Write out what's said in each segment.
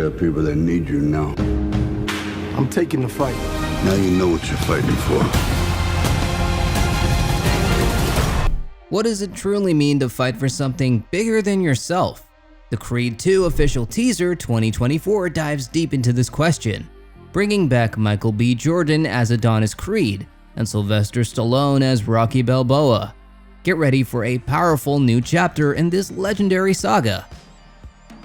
there are people that need you now. I'm taking the fight. Now you know what you're fighting for. What does it truly mean to fight for something bigger than yourself? The Creed 2 official teaser 2024 dives deep into this question, bringing back Michael B. Jordan as Adonis Creed and Sylvester Stallone as Rocky Balboa. Get ready for a powerful new chapter in this legendary saga.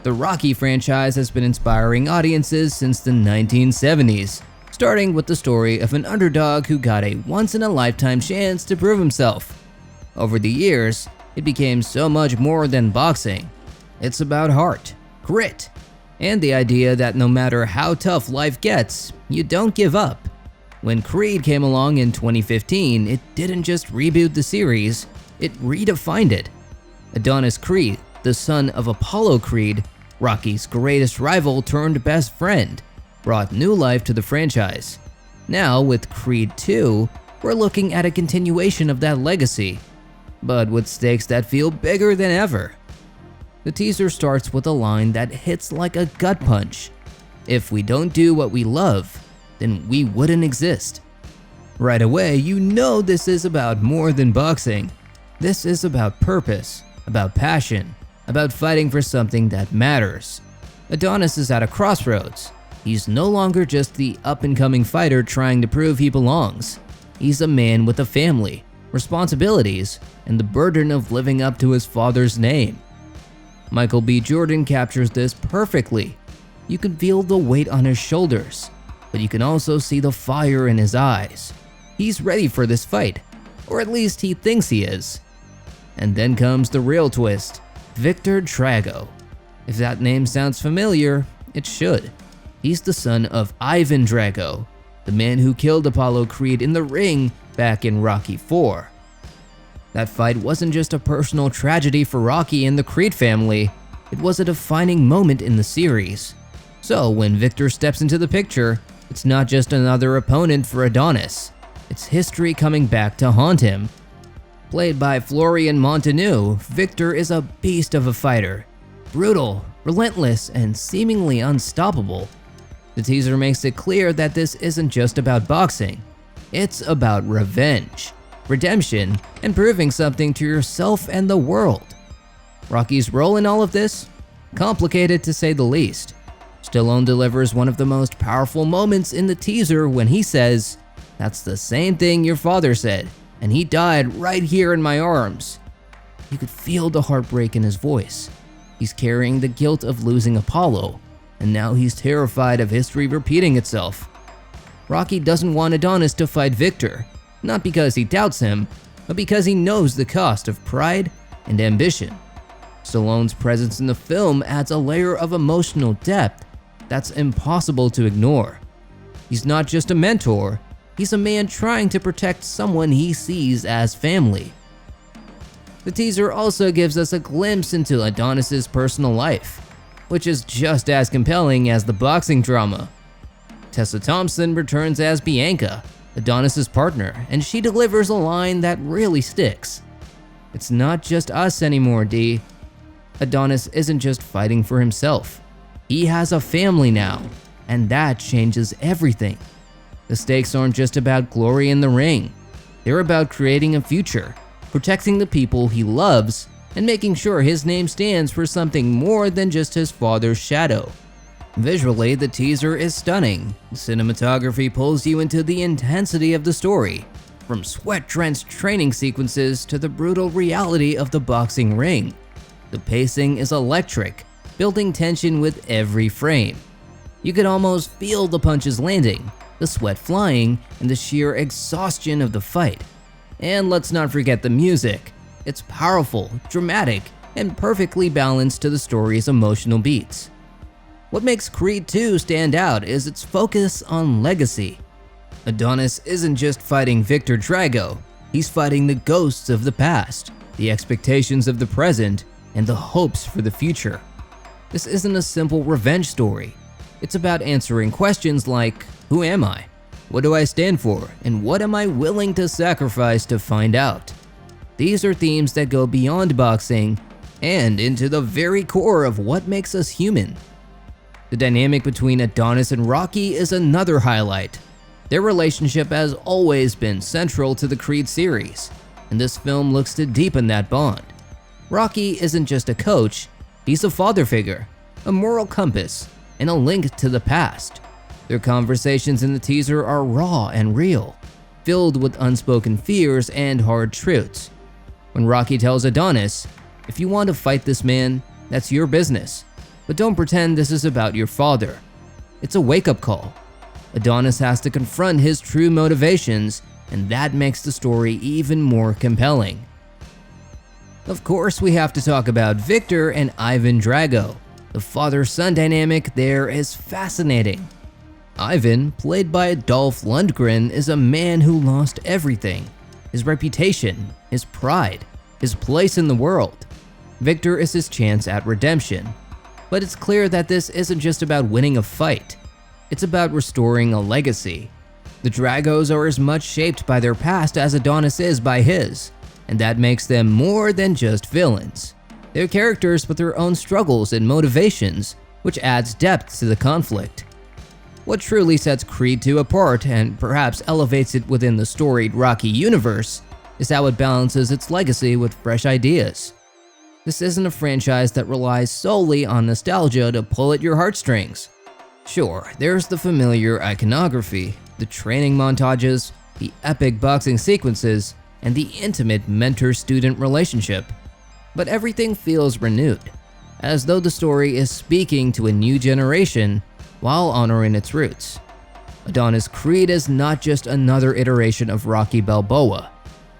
The Rocky franchise has been inspiring audiences since the 1970s, starting with the story of an underdog who got a once-in-a-lifetime chance to prove himself. Over the years, it became so much more than boxing. It's about heart, grit, and the idea that no matter how tough life gets, you don't give up. When Creed came along in 2015, it didn't just reboot the series, it redefined it. Adonis Creed, the son of Apollo Creed, Rocky's greatest rival turned best friend, brought new life to the franchise. Now, with Creed 2, we're looking at a continuation of that legacy, but with stakes that feel bigger than ever. The teaser starts with a line that hits like a gut punch. If we don't do what we love, then we wouldn't exist. Right away, you know this is about more than boxing. This is about purpose, about passion, about fighting for something that matters. Adonis is at a crossroads. He's no longer just the up-and-coming fighter trying to prove he belongs. He's a man with a family, responsibilities, and the burden of living up to his father's name. Michael B. Jordan captures this perfectly. You can feel the weight on his shoulders, but you can also see the fire in his eyes. He's ready for this fight, or at least he thinks he is. And then comes the real twist, Victor Drago. If that name sounds familiar, it should. He's the son of Ivan Drago, the man who killed Apollo Creed in the ring back in Rocky IV. That fight wasn't just a personal tragedy for Rocky and the Creed family, it was a defining moment in the series. So when Victor steps into the picture, it's not just another opponent for Adonis, it's history coming back to haunt him. Played by Florian Montaño, Victor is a beast of a fighter, brutal, relentless, and seemingly unstoppable. The teaser makes it clear that this isn't just about boxing, it's about revenge, redemption, and proving something to yourself and the world. Rocky's role in all of this? Complicated to say the least. Stallone delivers one of the most powerful moments in the teaser when he says, "That's the same thing your father said, and he died right here in my arms." You could feel the heartbreak in his voice. He's carrying the guilt of losing Apollo, and now he's terrified of history repeating itself. Rocky doesn't want Adonis to fight Victor, not because he doubts him, but because he knows the cost of pride and ambition. Stallone's presence in the film adds a layer of emotional depth that's impossible to ignore. He's not just a mentor, he's a man trying to protect someone he sees as family. The teaser also gives us a glimpse into Adonis's personal life, which is just as compelling as the boxing drama. Tessa Thompson returns as Bianca, Adonis's partner, and she delivers a line that really sticks. "It's not just us anymore, D." Adonis isn't just fighting for himself. He has a family now, and that changes everything. The stakes aren't just about glory in the ring. They're about creating a future, protecting the people he loves, and making sure his name stands for something more than just his father's shadow. Visually, the teaser is stunning. The cinematography pulls you into the intensity of the story, from sweat-drenched training sequences to the brutal reality of the boxing ring. The pacing is electric, building tension with every frame. You could almost feel the punches landing, the sweat flying, and the sheer exhaustion of the fight. And let's not forget the music. It's powerful, dramatic, and perfectly balanced to the story's emotional beats. What makes Creed 2 stand out is its focus on legacy. Adonis isn't just fighting Victor Drago, he's fighting the ghosts of the past, the expectations of the present, and the hopes for the future. This isn't a simple revenge story. It's about answering questions like, who am I? What do I stand for? And what am I willing to sacrifice to find out? These are themes that go beyond boxing and into the very core of what makes us human. The dynamic between Adonis and Rocky is another highlight. Their relationship has always been central to the Creed series, and this film looks to deepen that bond. Rocky isn't just a coach, he's a father figure, a moral compass, and a link to the past. Their conversations in the teaser are raw and real, filled with unspoken fears and hard truths. When Rocky tells Adonis, "If you want to fight this man, that's your business, but don't pretend this is about your father," it's a wake-up call. Adonis has to confront his true motivations, and that makes the story even more compelling. Of course, we have to talk about Victor and Ivan Drago. The father-son dynamic there is fascinating. Ivan, played by Dolph Lundgren, is a man who lost everything: his reputation, his pride, his place in the world. Victor is his chance at redemption. But it's clear that this isn't just about winning a fight. It's about restoring a legacy. The Dragos are as much shaped by their past as Adonis is by his, and that makes them more than just villains. They're characters with their own struggles and motivations, which adds depth to the conflict. What truly sets Creed 2 apart, and perhaps elevates it within the storied Rocky universe, is how it balances its legacy with fresh ideas. This isn't a franchise that relies solely on nostalgia to pull at your heartstrings. Sure, there's the familiar iconography, the training montages, the epic boxing sequences, and the intimate mentor-student relationship. But everything feels renewed, as though the story is speaking to a new generation while honoring its roots. Adonis Creed is not just another iteration of Rocky Balboa.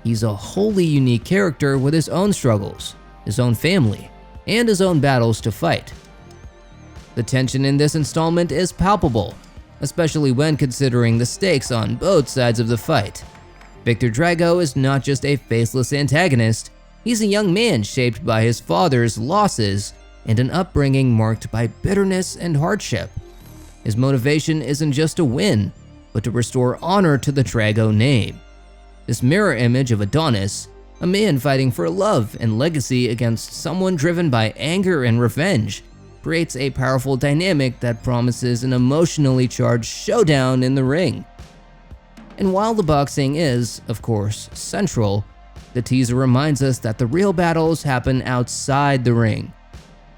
He's a wholly unique character with his own struggles, his own family, and his own battles to fight. The tension in this installment is palpable, especially when considering the stakes on both sides of the fight. Victor Drago is not just a faceless antagonist, he's a young man shaped by his father's losses and an upbringing marked by bitterness and hardship. His motivation isn't just to win, but to restore honor to the Drago name. This mirror image of Adonis, a man fighting for love and legacy against someone driven by anger and revenge, creates a powerful dynamic that promises an emotionally charged showdown in the ring. And while the boxing is, of course, central, the teaser reminds us that the real battles happen outside the ring.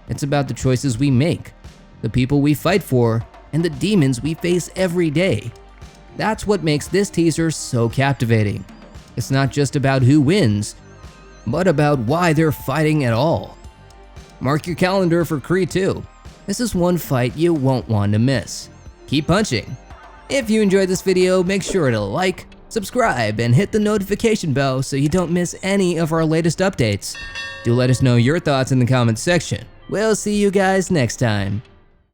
It's about the choices we make, the people we fight for, and the demons we face every day. That's what makes this teaser so captivating. It's not just about who wins, but about why they're fighting at all. Mark your calendar for Creed 2. This is one fight you won't want to miss. Keep punching. If you enjoyed this video, make sure to like, subscribe, and hit the notification bell so you don't miss any of our latest updates. Do let us know your thoughts in the comments section. We'll see you guys next time.